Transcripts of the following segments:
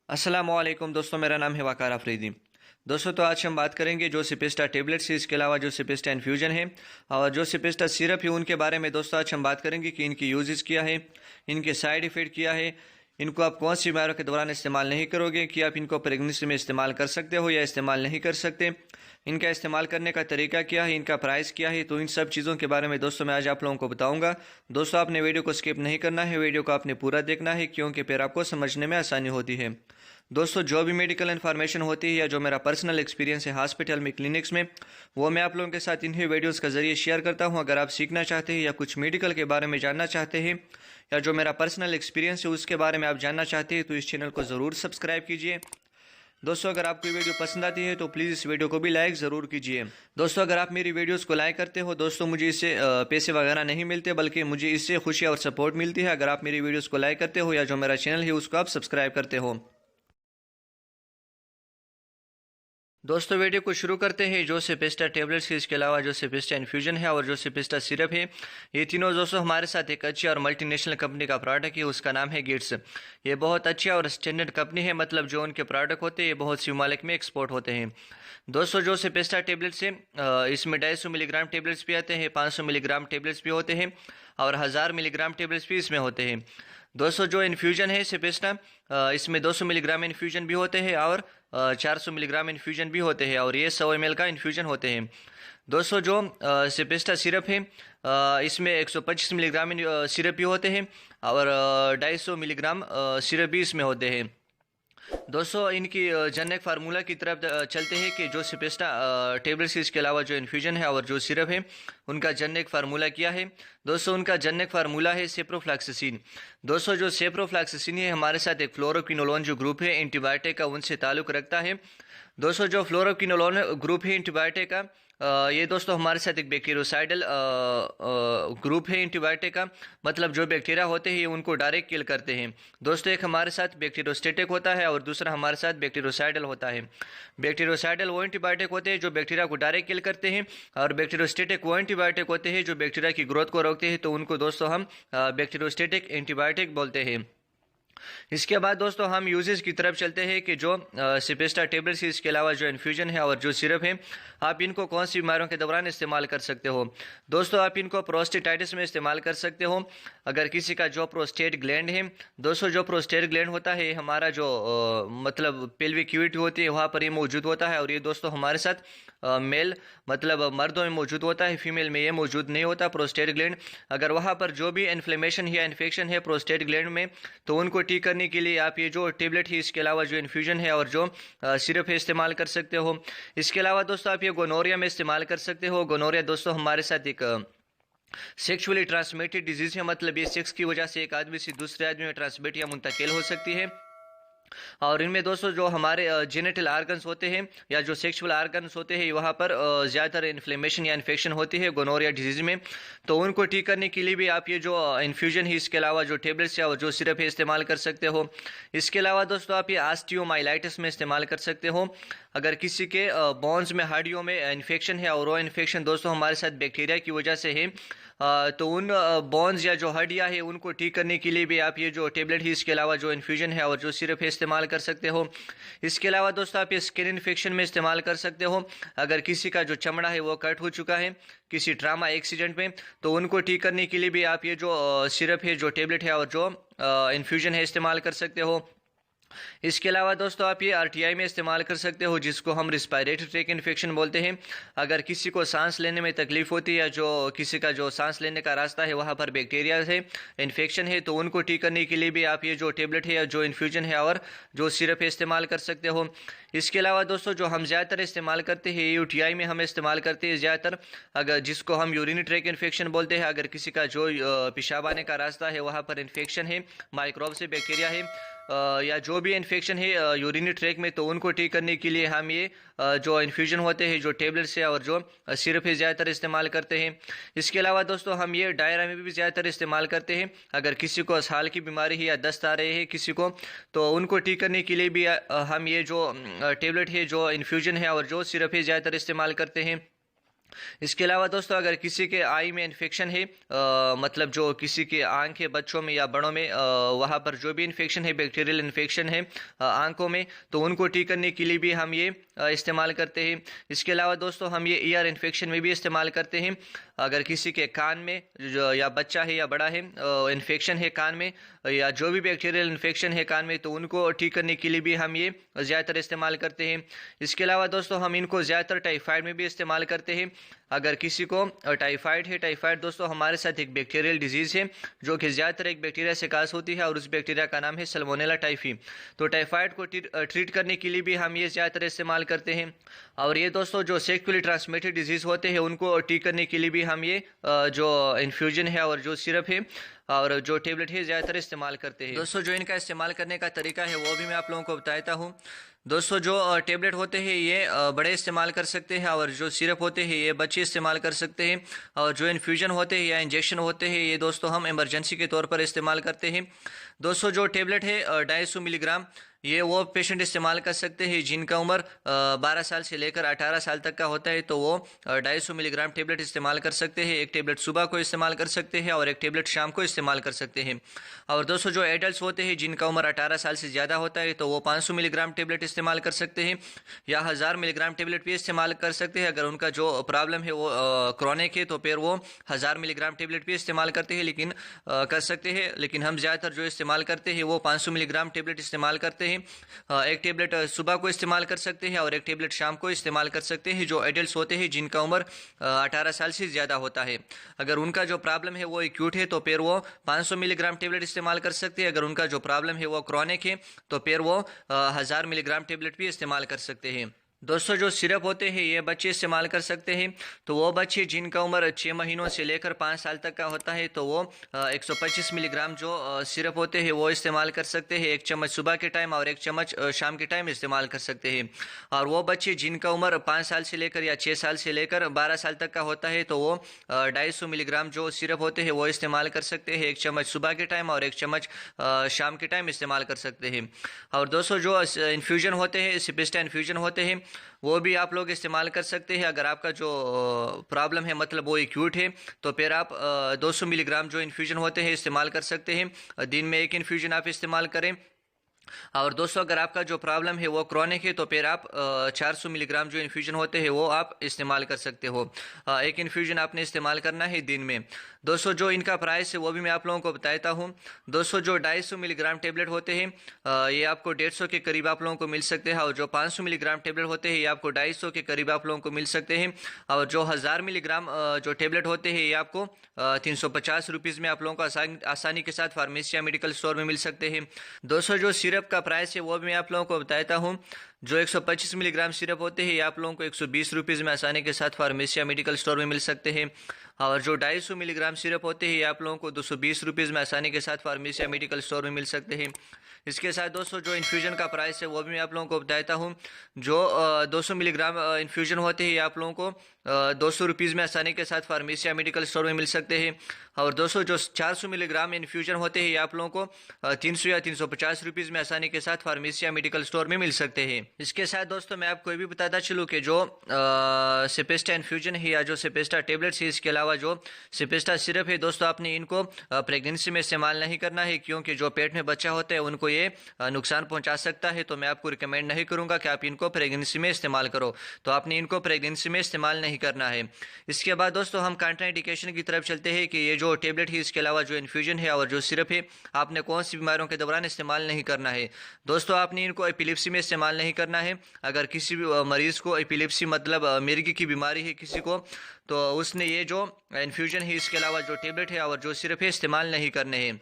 अस्सलामुअलैकुम दोस्तों, मेरा नाम है वकार अफरीदी। दोस्तों, तो आज हम बात करेंगे जो सिपेस्टा टेबलेट्स है, इसके अलावा जो सिपेस्टा इन्फ्यूजन है और जो सिपेस्टा सिरप है उनके बारे में। दोस्तों, आज हम बात करेंगे कि इनकी यूजेस क्या है, इनके साइड इफ़ेक्ट क्या है, इनको आप कौन सी बीमारियों के दौरान इस्तेमाल नहीं करोगे, कि आप इनको प्रेगनेंसी में इस्तेमाल कर सकते हो या इस्तेमाल नहीं कर सकते, इनका इस्तेमाल करने का तरीका क्या है, इनका प्राइस क्या है। तो इन सब चीज़ों के बारे में दोस्तों मैं आज आप लोगों को बताऊंगा। दोस्तों, आपने वीडियो को स्किप नहीं करना है, वीडियो को आपने पूरा देखना है, क्योंकि फिर आपको समझने में आसानी होती है। दोस्तों, जो भी मेडिकल इन्फॉर्मेशन होती है या जो मेरा पर्सनल एक्सपीरियंस है हॉस्पिटल में, क्लिनिक्स में, वो मैं आप लोगों के साथ इन्हीं वीडियोस का ज़रिए शेयर करता हूं। अगर आप सीखना चाहते हैं या कुछ मेडिकल के बारे में जानना चाहते हैं या जो मेरा पर्सनल एक्सपीरियंस है उसके बारे में आप जानना चाहते हैं, तो इस चैनल को ज़रूर सब्सक्राइब कीजिए। दोस्तों, अगर आपको वीडियो पसंद आती है तो प्लीज़ इस वीडियो को भी लाइक ज़रूर कीजिए। दोस्तों, अगर आप मेरी वीडियोस को लाइक करते हो दोस्तों, मुझे इससे पैसे वगैरह नहीं मिलते, बल्कि मुझे इससे खुशी और सपोर्ट मिलती है अगर आप मेरी वीडियोस को लाइक करते हो या जो मेरा चैनल है उसको आप सब्सक्राइब करते हो। दोस्तों, वीडियो को शुरू करते हैं। जो सिपेस्टा टेबलेट्स है, इसके अलावा जो सिपेस्टा इन्फ्यूजन है और जो सिपेस्टा सिरप है, ये तीनों दोस्तों हमारे साथ एक अच्छी और मल्टीनेशनल कंपनी का प्रोडक्ट है, उसका नाम है गिट्स। ये बहुत अच्छी और स्टैंडर्ड कंपनी है, मतलब जो उनके प्रोडक्ट होते हैं ये बहुत सी ममालिक में एक्सपोर्ट होते हैं। दोस्तों, जो सिपेस्टा टेबलेट्स है इसमें 250 मिलीग्राम टेबलेट्स भी आते हैं, 500 मिलीग्राम टेबलेट्स भी होते हैं और 1000 मिलीग्राम टेबलेट्स भी इसमें होते हैं। दोस्तों, जो इन्फ्यूजन है सिपेस्टा, इसमें 200 मिलीग्राम इन्फ्यूजन भी होते हैं और 400 मिलीग्राम इन्फ्यूजन भी होते हैं और ये 100 ml का इन्फ्यूजन होते हैं। दोस्तों, जो सिपेस्टा सिरप है इसमें 125 मिलीग्राम सिरप भी होते हैं और 250 मिलीग्राम सिरप भी इसमें होते हैं। दोस्तों, इनकी जनरिक फार्मूला की तरफ चलते हैं कि जो सिपेस्टा टेबलेट्स इसके अलावा जो इन्फ्यूजन है और जो सिरप है उनका जनरिक फार्मूला क्या है। दोस्तों, उनका जनरिक फार्मूला है सेप्रोफ्लैक्सिसिन। दोस्तों, जो सेप्रोफ्लैक्सिसिन है हमारे साथ एक फ्लोरोक्विनोलोन जो ग्रुप है एंटीबायोटिक का, उनसे ताल्लुक़ रखता है। दोस्तों, जो फ्लोरोक्विनोलोन ग्रुप है एंटीबायोटिक का, ये दोस्तों हमारे साथ एक बैक्टीरियोसाइडल ग्रुप है एंटीबायोटिक का, मतलब जो बैक्टीरिया होते हैं उनको डायरेक्ट किल करते हैं। दोस्तों, एक हमारे साथ बैक्टीरियोस्टेटिक होता है और दूसरा हमारे साथ बैक्टीरियोसाइडल होता है। बैक्टीरियोसाइडल वो एंटीबायोटिक होते हैं जो बैक्टीरिया को डायरेक्ट किल करते हैं और बैक्टीरियोस्टेटिक वो एंटीबायोटिक होते हैं जो बैक्टीरिया की ग्रोथ को रोकते हैं, तो उनको दोस्तों हम बैक्टीरियोस्टेटिक एंटीबायोटिक बोलते हैं। इसके बाद दोस्तों हम यूजेस की तरफ चलते हैं कि जो सिपेस्टा टेबलेट्स है इसके अलावा जो इन्फ्यूजन है और जो सिरप है, आप इनको कौन सी बीमारियों के दौरान इस्तेमाल कर सकते हो। दोस्तों, आप इनको प्रोस्टेटाइटिस में इस्तेमाल कर सकते हो। अगर किसी का जो प्रोस्टेट ग्लैंड है, दोस्तों जो प्रोस्टेट ग्लैंड होता है हमारा जो मतलब पेल्विक कैविटी होती है वहाँ पर ये मौजूद होता है और ये दोस्तों हमारे साथ मेल मतलब मर्दों में मौजूद होता है, फीमेल में ये मौजूद नहीं होता प्रोस्टेट ग्लैंड। अगर वहाँ पर जो भी इन्फ्लेमेशन या इन्फेक्शन है प्रोस्टेट ग्लैंड में, तो उनको ठीक करने के लिए आप ये जो टेबलेट है इसके अलावा जो इन्फ्यूजन है और जो सिरप है इस्तेमाल कर सकते हो। इसके अलावा दोस्तों आप ये गोनोरिया में इस्तेमाल कर सकते हो। गोनोरिया दोस्तों हमारे साथ एक सेक्सुअली ट्रांसमिटेड डिजीज है, मतलब ये सेक्स की वजह से एक आदमी से दूसरे आदमी में ट्रांसमिट या मुंतकिल हो सकती है। और इनमें दोस्तों जो हमारे जेनेटल आर्गन्स होते हैं या जो सेक्सुअल आर्गन्स होते हैं वहाँ पर ज़्यादातर इन्फ्लेमेशन या इन्फेक्शन होती है गोनोरिया डिजीज़ में, तो उनको ठीक करने के लिए भी आप ये जो इन्फ्यूजन है इसके अलावा जो टेबलेट्स या जो सिरप है इस्तेमाल कर सकते हो। इसके अलावा दोस्तों आप ये ऑस्टियोमाइलाइटिस में इस्तेमाल कर सकते हो। अगर किसी के बोन्स में हड्डियों में इन्फेक्शन है और वो इन्फेक्शन दोस्तों हमारे साथ बैक्टीरिया की वजह से है, तो उन बोन्स या जो हड्डियाँ है उनको ठीक करने के लिए भी आप ये जो टेबलेट है इसके अलावा जो इन्फ्यूजन है और जो सिरप है इस्तेमाल कर सकते हो। इसके अलावा दोस्तों आप ये स्किन इन्फेक्शन में इस्तेमाल कर सकते हो। अगर किसी का जो चमड़ा है वो कट हो चुका है किसी ट्रामा एक्सीडेंट में, तो उनको ठीक करने के लिए भी आप ये जो सिरप है जो टेबलेट है और जो इन्फ्यूजन है इस्तेमाल कर सकते हो। इसके अलावा दोस्तों आप ये आरटीआई में इस्तेमाल कर सकते हो, जिसको हम रिस्पायरेटरी ट्रैक इन्फेक्शन बोलते हैं। अगर किसी को सांस लेने में तकलीफ होती है या जो किसी का जो सांस लेने का रास्ता है वहाँ पर बैक्टीरिया है इन्फेक्शन है, तो उनको ठीक करने के लिए भी आप ये जो टेबलेट है या जो इन्फ्यूजन है और जो सिरप है इस्तेमाल कर सकते हो। इसके अलावा दोस्तों जो हम ज़्यादातर इस्तेमाल करते हैं यूटीआई में हम इस्तेमाल करते हैं ज़्यादातर, अगर जिसको हम यूरिनी ट्रैक इन्फेक्शन बोलते हैं। अगर किसी का जो पेशाब आने का रास्ता है वहाँ पर इन्फेक्शन है, माइक्रोब से बैक्टीरिया है या जो भी इन्फेक्शन है यूरिनी ट्रैक में, तो उनको ठीक करने के लिए हम ये जो इन्फ्यूजन होते हैं जो टेबलेट्स है और जो सिरप है ज़्यादातर इस्तेमाल करते हैं। इसके अलावा दोस्तों हम ये डायरा में भी ज़्यादातर इस्तेमाल करते हैं। अगर किसी को असहाल की बीमारी है या दस्त आ रहे हैं किसी को, तो उनको ठीक करने के लिए भी हम ये जो टेबलेट है जो इन्फ्यूजन है और जो सिरप है ज़्यादातर इस्तेमाल करते हैं। इसके अलावा दोस्तों अगर किसी के आई में इन्फेक्शन है, मतलब जो किसी के आँख है बच्चों में या बड़ों में, वहाँ पर जो भी इन्फेक्शन है, बैक्टीरियल इन्फेक्शन है आँखों में, तो उनको ठीक करने के लिए भी हम ये इस्तेमाल करते हैं। इसके अलावा दोस्तों हम ये ईयर इन्फेक्शन में भी इस्तेमाल करते हैं। अगर किसी के कान में या बच्चा है या बड़ा है इन्फेक्शन है कान में, या जो भी बैक्टीरियल इन्फेक्शन है कान में, तो उनको ठीक करने के लिए भी हम ये ज़्यादातर इस्तेमाल करते हैं। इसके अलावा दोस्तों हम इनको ज़्यादातर टाइफाइड में भी इस्तेमाल करते हैं। अगर किसी को टाइफाइड है, टाइफाइड दोस्तों हमारे साथ एक बैक्टीरियल डिजीज़ है जो कि ज़्यादातर एक बैक्टीरिया से काज होती है, और उस बैक्टीरिया का नाम है सल्मोनेला टाइफी। तो टाइफाइड को ट्रीट करने के लिए भी हम ये ज़्यादातर इस्तेमाल करते हैं। और ये दोस्तों जो सेक्सुअली ट्रांसमिटेड डिजीज़ होते हैं उनको ठीक करने के लिए भी हम ये जो इन्फ्यूजन है और जो सिरप है और जो टेबलेट है ज़्यादातर इस्तेमाल करते हैं। दोस्तों जो इनका इस्तेमाल करने का तरीका है वो भी मैं आप लोगों को बताता हूँ। दोस्तों जो टेबलेट होते हैं ये बड़े इस्तेमाल कर सकते हैं, और जो सिरप होते हैं ये बच्चे इस्तेमाल कर सकते हैं, और जो इन्फ्यूजन होते हैं या इंजेक्शन होते हैं ये दोस्तों हम इमरजेंसी के तौर पर इस्तेमाल करते हैं। दोस्तों जो टेबलेट है 250 मिलीग्राम, ये वो पेशेंट इस्तेमाल कर सकते हैं जिनका उम्र 12 साल से लेकर 18 साल तक का होता है, तो वो 250 मिलीग्राम टेबलेट इस्तेमाल कर सकते हैं। एक टेबलेट सुबह को इस्तेमाल कर सकते हैं और एक टेबलेट शाम को इस्तेमाल कर सकते हैं। और दोस्तों जो एडल्ट होते हैं जिनका उम्र 18 साल से ज़्यादा होता है, तो वो 500 मिलीग्राम टेबलेट इस्तेमाल कर सकते हैं, या 1000 मिलीग्राम टेबलेट भी इस्तेमाल कर सकते हैं। अगर उनका जो प्रॉब्लम है वो क्रॉनिक है तो फिर वो 1000 मिलीग्राम टेबलेट भी इस्तेमाल करते हैं, लेकिन कर सकते हैं। लेकिन हम ज़्यादातर जो इस्तेमाल करते हैं वो 500 मिलीग्राम टेबलेट इस्तेमाल करते हैं। एक टेबलेट सुबह को इस्तेमाल कर सकते हैं और एक टेबलेट शाम को इस्तेमाल कर सकते हैं जो एडल्ट होते हैं जिनका उम्र 18 साल से ज़्यादा होता है। अगर उनका जो प्रॉब्लम है वो एक्यूट है तो फिर वो 500 मिलीग्राम टेबलेट इस्तेमाल कर सकते हैं। अगर उनका जो प्रॉब्लम है वो क्रॉनिक है तो फिर वो 1000 मिलीग्राम टेबलेट भी इस्तेमाल कर सकते हैं। दोस्तों जो सिरप होते हैं ये बच्चे इस्तेमाल कर सकते हैं, तो वो बच्चे जिनका उम्र 6 महीनों से लेकर 5 साल तक का होता है तो वो 125 मिलीग्राम जो सिरप होते हैं वो इस्तेमाल कर सकते हैं। एक चम्मच सुबह के टाइम और एक चम्मच शाम के टाइम इस्तेमाल कर सकते हैं। और वो बच्चे जिनका उम्र 5 साल से लेकर या 6 साल से लेकर 12 साल तक का होता है तो वो 250 मिलीग्राम जो सिरप होते हैं वो इस्तेमाल कर सकते हैं। एक चम्मच सुबह के टाइम और एक चम्मच शाम के टाइम इस्तेमाल कर सकते हैं। और दोस्तों जो इन्फ्यूजन होते हैं, सिपिस्टा इन्फ्यूजन होते हैं, वो भी आप लोग इस्तेमाल कर सकते हैं। अगर आपका जो प्रॉब्लम है मतलब वो एक्यूट है तो फिर आप 200 मिलीग्राम जो इन्फ्यूजन होते हैं इस्तेमाल कर सकते हैं। दिन में एक इन्फ्यूजन आप इस्तेमाल करें। और दोस्तों अगर आपका जो प्रॉब्लम है वो क्रॉनिक है तो फिर आप 400 मिलीग्राम जो इन्फ्यूजन होते हैं वो आप इस्तेमाल कर सकते हो। एक इन्फ्यूजन आपने इस्तेमाल करना है दिन में। दोस्तों जो इनका प्राइस है वो भी मैं आप लोगों को बताता हूँ। दोस्तों जो 250 मिलीग्राम टेबलेट होते हैं ये आपको 150 के करीब आप लोगों को मिल सकते हैं, और जो 500 मिलीग्राम टेबलेट होते हैं ये आपको 250 के करीब आप लोगों को मिल सकते हैं, और जो 1000 मिलीग्राम जो टेबलेट होते हैं ये आपको 350 रुपीज़ में आप लोगों को आसानी के साथ फार्मेसी या मेडिकल स्टोर में मिल सकते हैं। दोस्तों जो सिरप का प्राइस है वो भी मैं आप लोगों को बताता हूँ। जो 125 मिलीग्राम सिरप होते हैं ये आप लोगों को 120 रुपीज़ में आसानी के साथ फार्मेसी या मेडिकल स्टोर में मिल सकते हैं, और जो 250 मिलीग्राम सिरप होते हैं ये आप लोगों को 220 रुपीज़ में आसानी के साथ फार्मेसी या मेडिकल स्टोर में मिल सकते हैं। इसके साथ दोस्तों जो इन्फ्यूजन का प्राइस है वो भी मैं आप लोगों को बताता हूँ। जो 200 मिलीग्राम इन्फ्यूजन होते हैं ये आप लोगों को 200 रुपीज़ में आसानी के साथ फार्मेसी या मेडिकल स्टोर में मिल सकते हैं, और दोस्तों जो 400 मिलीग्राम इन्फ्यूजन होते हैं ये आप लोगों को 300 या 350 रुपीज़ में आसानी के साथ फार्मेसी या मेडिकल स्टोर में मिल सकते हैं। इसके साथ दोस्तों मैं आपको ये भी बताता चलूँ कि जो सिपेस्टा इन्फ्यूजन है या जो सिपेस्टा टेबलेट्स है, इसके अलावा जो सिपेस्टा सिरप है दोस्तों आपने इनको प्रेगनेंसी में इस्तेमाल नहीं करना है, क्योंकि जो पेट में बच्चा होता है उनको ये नुकसान पहुंचा सकता है। तो मैं आपको रिकमेंड नहीं करूंगा कि आप इनको प्रेगनेंसी में इस्तेमाल करो, तो आपने इनको प्रेगनेंसी में इस्तेमाल नहीं करना है। इसके बाद दोस्तों हम कॉन्ट्राइंडिकेशन की तरफ चलते हैं कि ये जो टेबलेट है इसके अलावा जो इन्फ्यूजन है और जो सिरप है आपने कौन सी बीमारियों के दौरान इस्तेमाल नहीं करना है। दोस्तों आपने इनको एपिलिप्सी में इस्तेमाल नहीं करना है। अगर किसी भी मरीज़ को एपिलिप्सी मतलब मिर्गी की बीमारी है किसी को, तो उसने ये जो इन्फ्यूजन है इसके अलावा जो टेबलेट है और जो सिरप है इस्तेमाल नहीं करने हैं।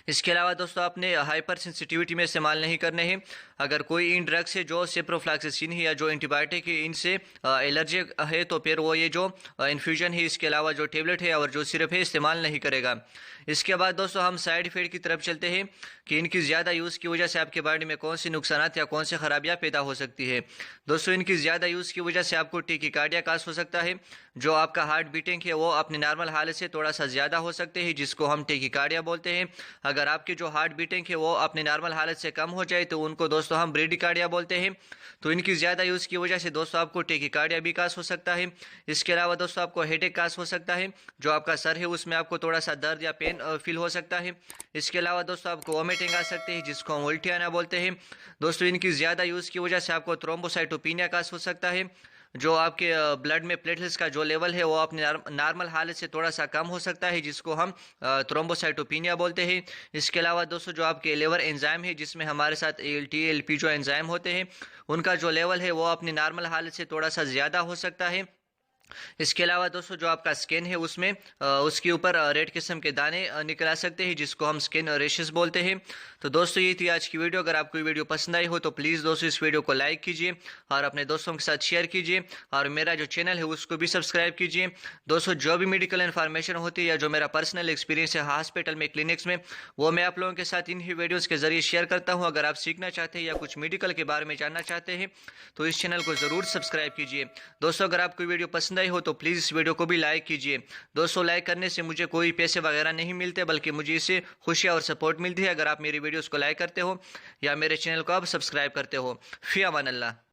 इसके अलावा दोस्तों आपने हाइपर सेंसिटिविटी में इस्तेमाल नहीं करने हैं। अगर कोई इन ड्रग्स है जो सेप्रोफ्लैक्सिसिन है या जो एंटीबायोटिक है इनसे एलर्जी है तो फिर वो ये जो इन्फ्यूजन है इसके अलावा जो टेबलेट है और जो सिरप है इस्तेमाल नहीं करेगा। इसके बाद दोस्तों हम साइड इफेक्ट की तरफ चलते हैं कि इनकी ज़्यादा यूज़ की वजह से आपके बॉडी में कौन से नुकसान या कौन से खराबियाँ पैदा हो सकती है। दोस्तों इनकी ज़्यादा यूज़ की वजह से आपको टैकीकार्डिया काज हो सकता है। जो आपका हार्ट बीटिंग है वो अपनी नॉर्मल हालत से थोड़ा सा ज़्यादा हो सकते हैं, जिसको हम टैकीकार्डिया बोलते हैं। अगर आपकी जो हार्ट बीटिंग है वो अपनी नॉर्मल हालत से कम हो जाए तो उनको दोस्तों हम ब्रेडिकार्डिया बोलते हैं। तो इनकी ज़्यादा यूज़ की वजह से दोस्तों आपको टेकिकार्डिया भी कास हो सकता है। इसके अलावा दोस्तों आपको हेडेक कास हो सकता है, जो आपका सर है उसमें आपको थोड़ा सा दर्द या पेन फील हो सकता है। इसके अलावा दोस्तों आपको वोमिटिंग आ सकती है, जिसको हम उल्टी आना बोलते हैं। दोस्तों इनकी ज़्यादा यूज़ की वजह से आपको थ्रोम्बोसाइटोपिनिया कास हो सकता है, जो आपके ब्लड में प्लेटलेट्स का जो लेवल है वो अपनी नॉर्मल हालत से थोड़ा सा कम हो सकता है, जिसको हम थ्रोम्बोसाइटोपिनिया बोलते हैं। इसके अलावा दोस्तों जो आपके लिवर एंजाइम है, जिसमें हमारे साथ ALT ALP जो एंजाइम होते हैं, उनका जो लेवल है वो अपनी नॉर्मल हालत से थोड़ा सा ज़्यादा हो सकता है। इसके अलावा दोस्तों जो आपका स्किन है उसमें उसके ऊपर रेड किस्म के दाने निकल आ सकते हैं, जिसको हम स्किन रेशेस बोलते हैं। तो दोस्तों ये थी आज की वीडियो। अगर आपको वीडियो पसंद आई हो तो प्लीज़ दोस्तों इस वीडियो को लाइक कीजिए और अपने दोस्तों के साथ शेयर कीजिए, और मेरा जो चैनल है उसको भी सब्सक्राइब कीजिए। दोस्तों जो भी मेडिकल इन्फॉर्मेशन होती है या जो मेरा पर्सनल एक्सपीरियंस है हॉस्पिटल में, क्लिनिक्स में, वो मैं आप लोगों के साथ इन ही वीडियोज़ के जरिए शेयर करता हूँ। अगर आप सीखना चाहते हैं या कुछ मेडिकल के बारे में जानना चाहते हैं तो इस चैनल को ज़रूर सब्सक्राइब कीजिए। दोस्तों अगर आपको वीडियो पसंद आई हो तो प्लीज़ इस वीडियो को भी लाइक कीजिए। दोस्तों लाइक करने से मुझे कोई पैसे वगैरह नहीं मिलते, बल्कि मुझे इससे खुशी और सपोर्ट मिलती है अगर आप मेरी वीडियोस को लाइक करते हो या मेरे चैनल को आप सब्सक्राइब करते हो। फ़ी अमान अल्लाह।